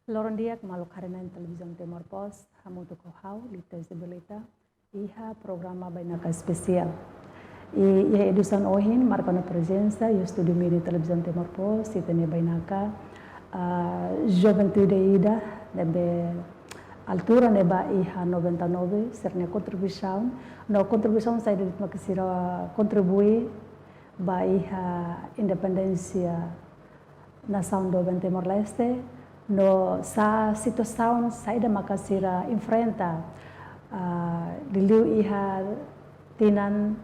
Loron dia maluk harinan televisão Timor Post, hamutu kohau, lita zibilita, iha programa bainaka spesial. E a edição ohin marca na presença e o estúdio media televisão Timor Post, e também bainaka juventude ida, nebe altura neba iha 99, serna contribuição, no contribuição sai de makasira contribui ba iha independência nação do Timor-Leste, no sa situação saída makasira enfrenta diliu iha tinan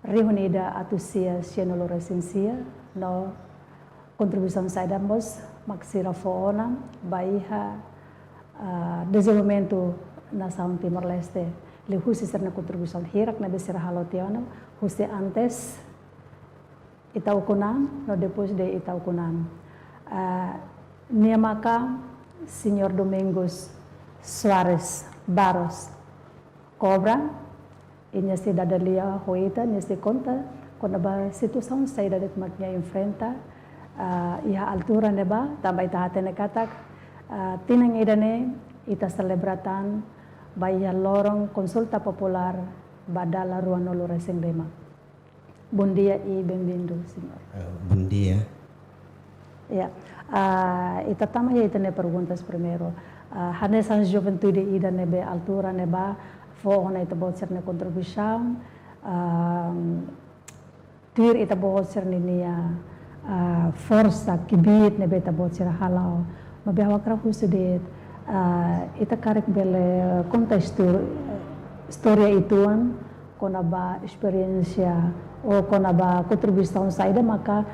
reunida atusia siano resensia no contribuição saída mos makasira foona baiha desenvolvimento nação Timor-Leste li husi serna contribuição hirak na besira halotiano husi antes itau kunam no depois de itau kunam Niamaka Senhor Domingos Soares Barros Cobra inya cidadania hoita nya se conta quando ba situação saída de maknya enfrenta iha altura neba também ita hatene katak tinang idane ita celebratan baiha lorong konsulta popular badala ruano loreseng dema. Bom dia e bem-vindo, senhor. Bom dia. Ya, ita tama ya itane perguntas primeiro. Hanesan juventude ida nebe altura neba fo na ita bot serne contribuição. Tir ita bot serne nia força kibit nebe ita bot serne halau. Mabihawa kra husudet ita karek bele kontextur história ituan konaba experiência o konaba contribuição saída maka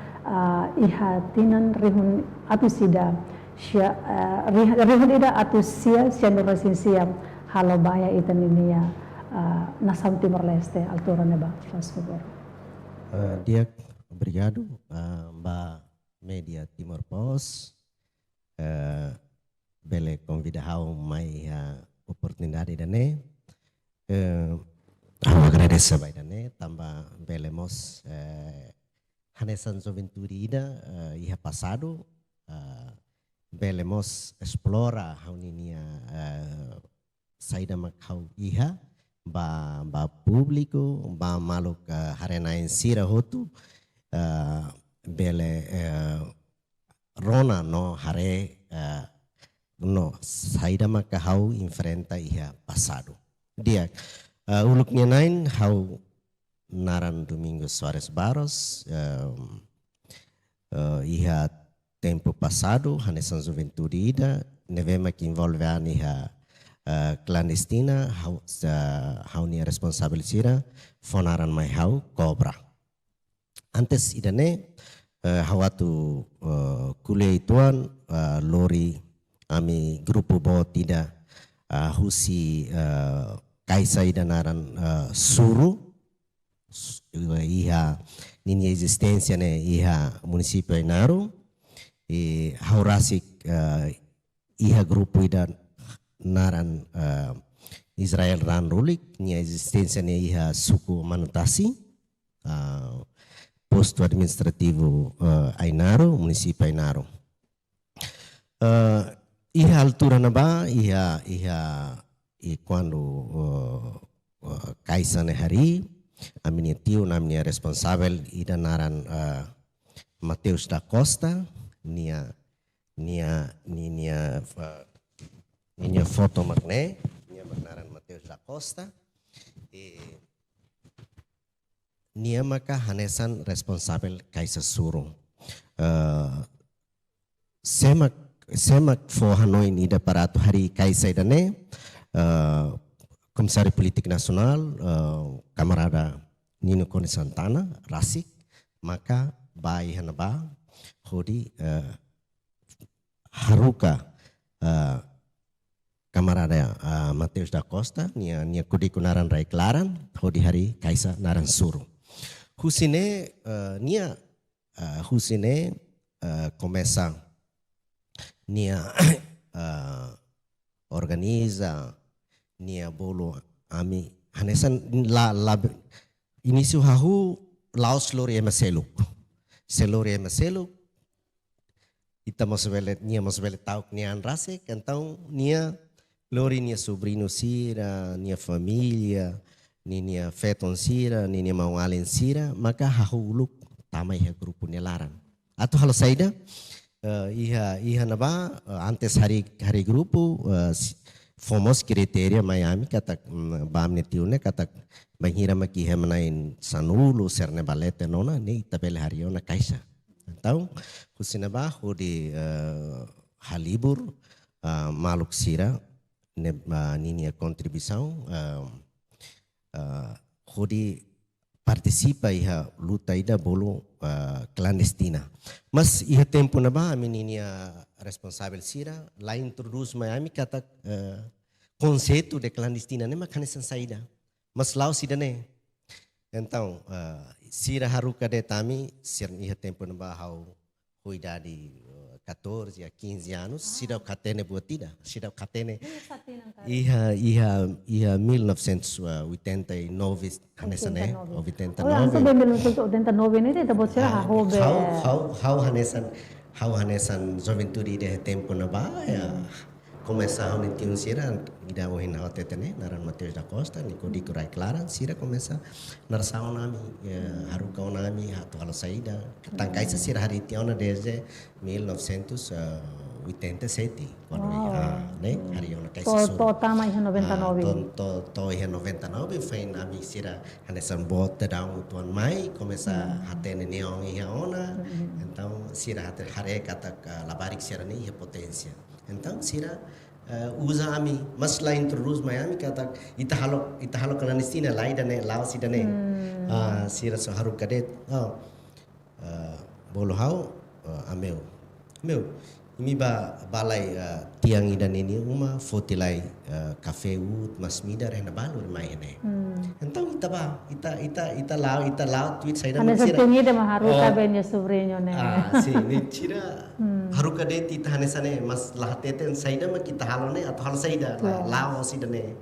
iha tinan rihun atusida rihun ida atusia siano resensia halo baya itaninia nação Timor-Leste altura neba faz favor. Dia obrigado ba media Timor Post bele convidar mai oportunidade dane agradeço vai dane tamba belemos hanesan juventude ida iha passado belemos explora hauninia saída macau iha ba público ba maluk harenain sira hotu bele rona no hare no saída macau enfrenta iha passado dia uluknya nain hau Naran Domingos Soares Barros iha tempo passado hanesan juventude ida nevema que envolve a iha clandestina hau nia responsável sira fonaran mai hau cobra antes idane hawatu kuliah ituan lori ami grupo bot ida husi kaisa ida naran suru iha nini existência ne iha município Ainaro e haurasik iha grupo ida naran Israel ran rulik nia existência ne iha suku Manutasi posto administrativo Ainaro município Ainaro iha altura naba iha e quando kaisa ne hari aminia tio namanya responsável ida naran Mateus da Costa nia foto magne nia naran Mateus da Costa e nia maka hanesan responsável kaisa suru semak fo Hanoi ida paratu hari kaisa idane Komisario Politik Nasional Kamarada Nino Kone Santana Rasik maka bai hanaba hodi haruka Kamarada Mateus da Costa nia kudi kunaran rai klaran hodi hari kaisa naran suru husine começa nia organiza nia bolo ami hanesan la início hahu laos lori ema seluk ita mos vele tauk nian rasik, então nia lori nia sobrino sira, nia família, nia feton sira, nia maualen sira, maka hahuluk tamai ha grupo nia laran. Atau halo saida, iha naba antes hari grupo fomos kriteria Miami kata bam netiune kata banhira maki hemanain sanulu serne balete nona ne tabele hariona kaisa. Então, kusinaba hodi halibur maluk sira ne ninia contribuição hodi participa iha luta ida bolo clandestina. Mas iha tempo na ba meninia responsável sira lá introduz Miami kata conceito de clandestina ne makanesan saída. Mas lá sida ne. Então, sira haruka de tami sir iha tempo na ba hau idade 14 a 15 anos, sira katene buatida, sira katene iha 1989 hanesan 89. Oh, anso bem 1989 ni de bot sira hobe. How hanesan juventude de tempo na ba ya começa a unir sira ida ohin hotetene naran Mateus da Costa Nico Rai Clara sira começa narsaon nami haruka nami hatu halo saida tangkai sira hari tiona desde 1987 quando né hari ona kai to tama iha 99 to iha 99 foi nami sira hanesan bota down tuan mai começa hatene neon iha ona então sira hater hare kata labarik sira ni iha potência. Então sira usa ami mas lá introduz Miami kata ita halo clandestina lá ida ne lao sida ne sira so haru kadet bolo hau ameu imi ba balai tiang ida nini uma fotilai cafe ut mas midar na balur mai ne. Então ita lao tweet saida ne sira ane de maharu ka benyo sobrinho ne si ni sira haru kadet ita hanesane mas lahateten saida ma kita halone atau hal saida lao sida ne.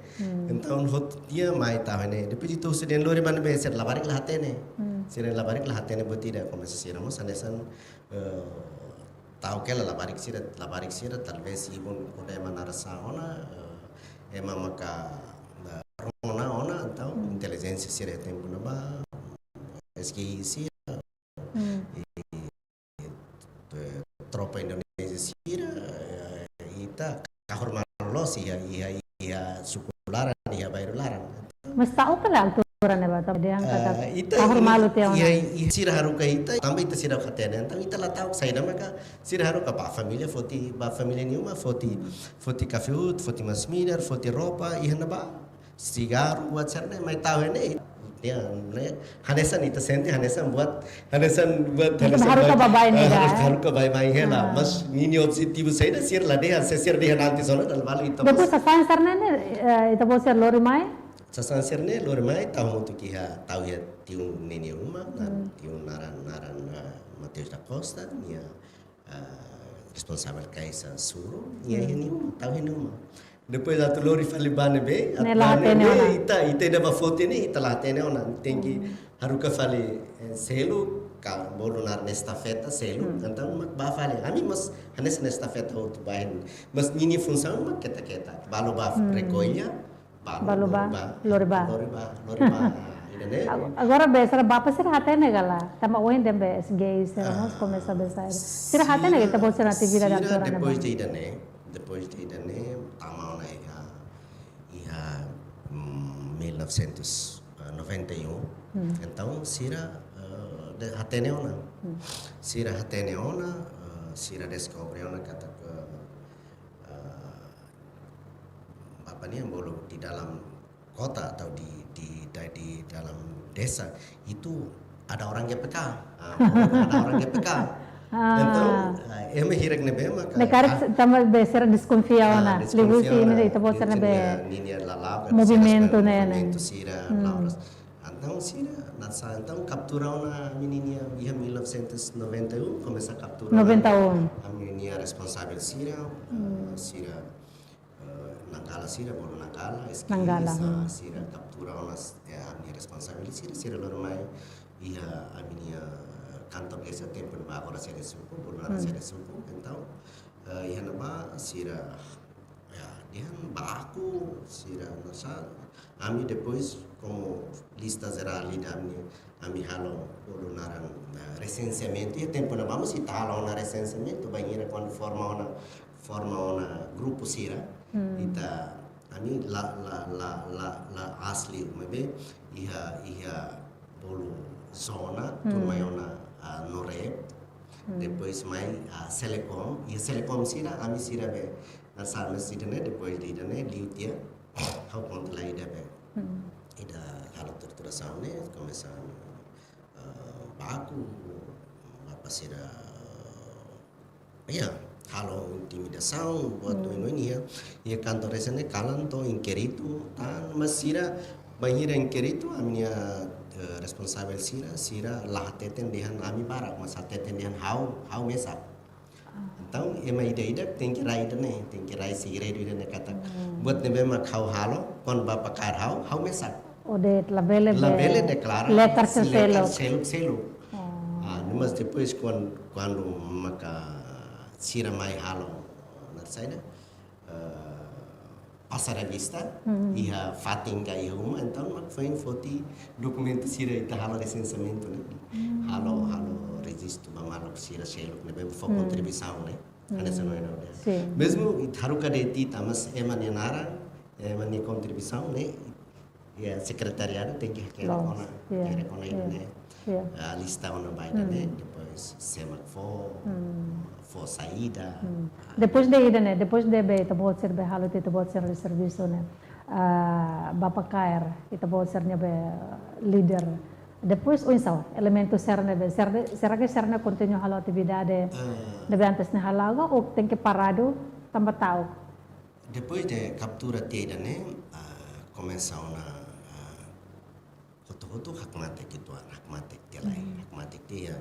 Então hot dia mai ta ne depois itu seden lori man be ser labarik lahatene sira labarik lahatene botida como se sira mos hanesan tahu ke labarik sira talvez ibon kode manarasa ona ema maka ona atau intelijensia sira tempo na ba eski sira tropa Indonesia sira ita kahormalos iha sukularan iha bairularan mas tahu kala altura ne ba ta de ang kata kahormalo te ona sira haruka ita também ita sira khatena então ita la tahu saída maka sira haruka ba família nenhuma foti cafeut foti masmidar foti roupa iha na ba cigarro buat sarne mai tahu ne ya ne hanesan ita sente hanesan buat haruka babai ne haruka babai hela mas ini objetivo saída sira la deha sir deha nanti sono dal vale ita depois sasan sarne ne ita bo ser lori mai sasansir ne lor mai tahu untuk kiha tahu ya tiun nini rumah dan tiun naran Mateus da Costa nia responsável kaisa suru nia ini tahu ini rumah depois atu lori falibane be ita da foto ni ita latene ona tengi haruka fali selu ka bolo nar estafeta selu então ba fali ami mas hanes estafeta out bain mas nini função mak keta balo ba recolha Baluba, Loriba. Agora bem, será bapa será até negala. Tama oin dem bes gays, nós começa a besar. Será até nega tá bolsa na atividade da tora. Depois de idane, tama na iha 1991. Então sira hatene ona. Sira descobre ona kata apa nih yang bolo di dalam kota atau di dalam desa itu ada orang GPK, ada orang GPK. Então, eu me hirek nebe maka. Nekar tambah besar desconfia ona. Ligu si ini itu bosar nebe. Movimento né. Sira, então sira nasa então captura una menininha via 1991 começa a capturar. 91. A menininha responsável sira, Nangala sira bolo Nangala sira captura unas a minha responsabilidade sira lor mai ia a minha kantor esse tempo no agora sira suco bolo na sira suco então Iha nama sira ya dia baku sira nasa ami depois como lista geral da ami halo polo naran recenseamento e tempo na vamos citar na recenseamento banheira quando forma una grupo sira ita ami la asli mabe iha polo zona turmayona norep depois mai Selecom e Selecom sira ami sira be nasa mesida ne depois lida ne liutia how ponto la ida be ida halo torturação ne começam baku apa sira ya halo intimidação buat ini ya kantor resene kalan to inquérito tan masira banhira inquérito a minha responsável sira lahateten dihan ami barak mas hateten dihan how mesak então ema ida tem que rai sigredo ida ne kata buat nebe mak halo kon bapa kar how mesak de labele declara letter selo mas depois quando maka sira mai halo na saída passar a vista ia fatinga ia uma então mak foi foti documento sira ita halo recenseamento né halo registro mamalo sira selo né bem for contribuição né ana sanoy na mesmo itharu kadeti tamas emani nara emani contribuição né ya secretariado tem que kona né a lista ona baida né depois semak for saída depois de ida né depois de be tabot ser be halo tabot ser de serviço né Bapak Kair tabot ser ne be leader depois o insau elemento ser ne be será que ser ne continue halo atividade de be antes ne halaga ou tem que parado tambah tahu depois de captura teda né começa una foto hakmatek itu hakmatek dia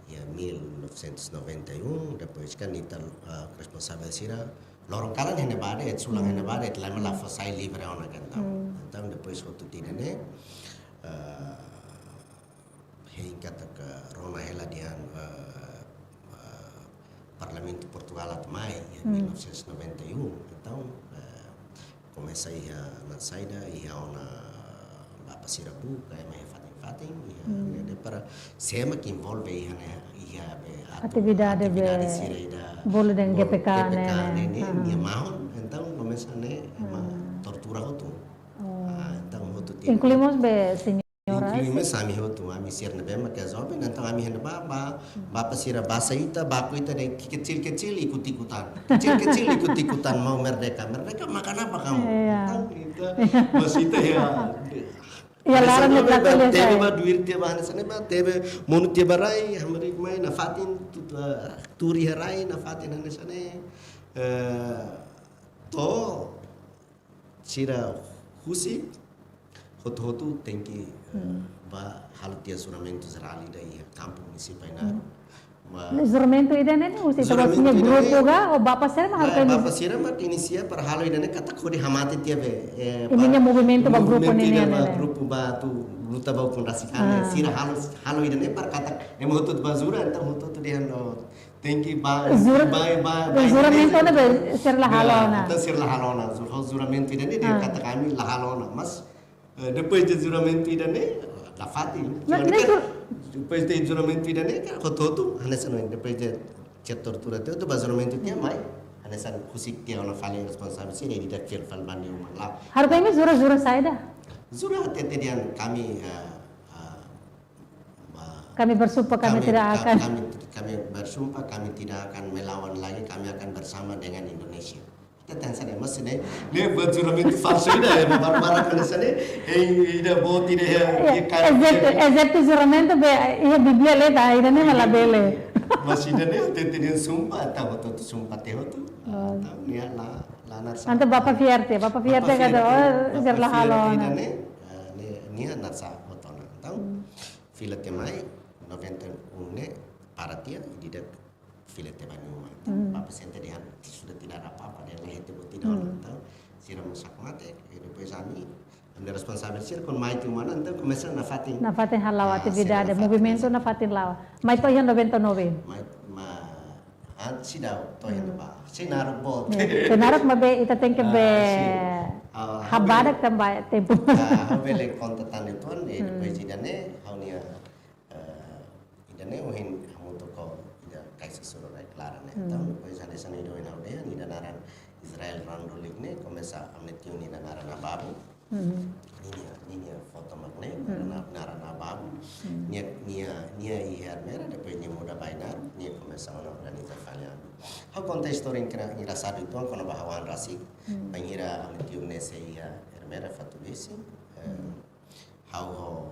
ya 1991 depois kan ita responsável sira lorong kalan hene bade sulang hene bade telah melafaz saya livre ona kan então depois foto tidak ne hingga ke Rona hela dian Parlamento Portugal at mai 1991 então começa ia na saída ia ona bapa sira buka mai fating ia para sema que envolve ia atividade sira ida bolo den GPK ne ia mahon então começa ne tortura hotu então hotu incluímos be senhoras incluímos sami hotu ami sir ne bema que jovem então ami hena bapa sira basa ita baku ita de kecil ikut-ikutan mau merdeka makan apa kamu então kita masih ita ya larang naglatulya tebe ba duir tiya ba sana ba tebe monu tiya barai hamari mai na fatin turi harai na fatin na sana to sira husi hotu tengki ba halutia juramento geral daí campo municipal juramento ida ne usi tabasnya grupo ga o bapa sira mahal kan bapa sira mat inicia para halo ida ne kata kodi hamati tiabe ininya movimento ba grupo ne grupo ba tu luta ba fondasi kan sira halo ida ne para kata emo hotut bazura então hotut dia no tengki ba juramento ne be sir la halona então sir la halona juramento ida ne dia kata kami la halona mas depois de juramento ida ne la fatin depois de juramento ida ne hototu hanesan depois de tortura tu juramento dia mai hanesan kusik dia ona fali responsável sini tidak fil fal bandi umala harga ini zura saida zura tete dia kami bersumpah kami tidak akan melawan lagi kami akan bersama dengan Indonesia tentang sana masih ne buat juramento falso ida barang kana sana ida boti de exacto juramento be ia biblia le da ida ne mala bele masih ne tete dia sumpah tahu tu sumpah teh tu tahu ni la narsa ante bapak fierte kata sir la halona ni narsa otona tahu filete mai 91 ne paratia tidak filete banyu bapak sente dia sudah tidak ada apa-apa dia lehet itu tidak tahu sira musak mate depois ami anda responsável sir con mai tu mana então começa na fatin halawa atividade movimento na fatin lawa mai to yan 99 mai sidau to hen ba sinaru bot Senarak mabe ita tengke be habadak tambah tempo. Habele kontatan itu di presidane haunia idane ohin hamu to ko ida kaisa suru rai klaran tam ko sane sane do ina de ni danaran Israel randulik ne komesa amnetio ni danaran ababu ninya foto makne narana ababu nia ihar mera depois nia muda bainar nia komesa ona organiza falhando hau conta história engraçado então quando bahawan rasik bangira amnetio ne se ia mera fatulisi hau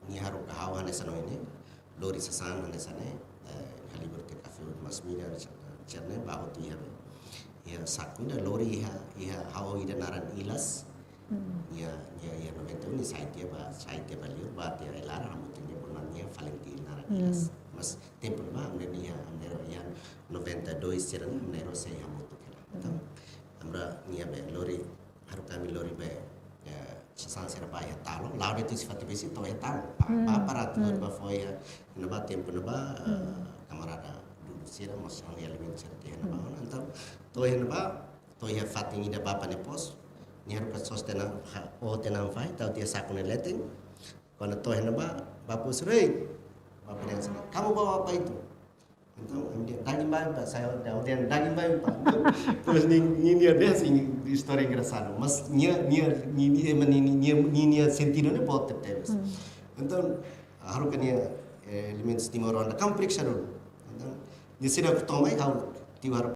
ni haru kahawan nesano ini lori sasan nesane kaliber te kafe mas media cherne bahu tu ya saku da lori ya hau ida naran ilas ya noventa ni site ba liu ba ya elara hamutin ni bonanya valenti naran ilas mas tempo ba amne ni amnero ya 92 cherne amnero se hamutu kala amra ni be lori haru kami lori be sasan serba ya talo laude tu sifat besi to ya talo pa para tu ba foi na ba tempo na ba camarada dulu sira mas ang element certi na ba antam to ya fatingi da ba pa ne pos ni haru ka sostena o tenam fai tau dia sakune letting kono to na ba pus rei ba pa kamu bawa apa itu então daging bayu pak saya udah daging bayu pak terus ni dia sing história engraçada mas nia sentido ne pot terus então haru kan ia elemen stimulon kamu periksa dulu então dia sudah tomai kau tiwar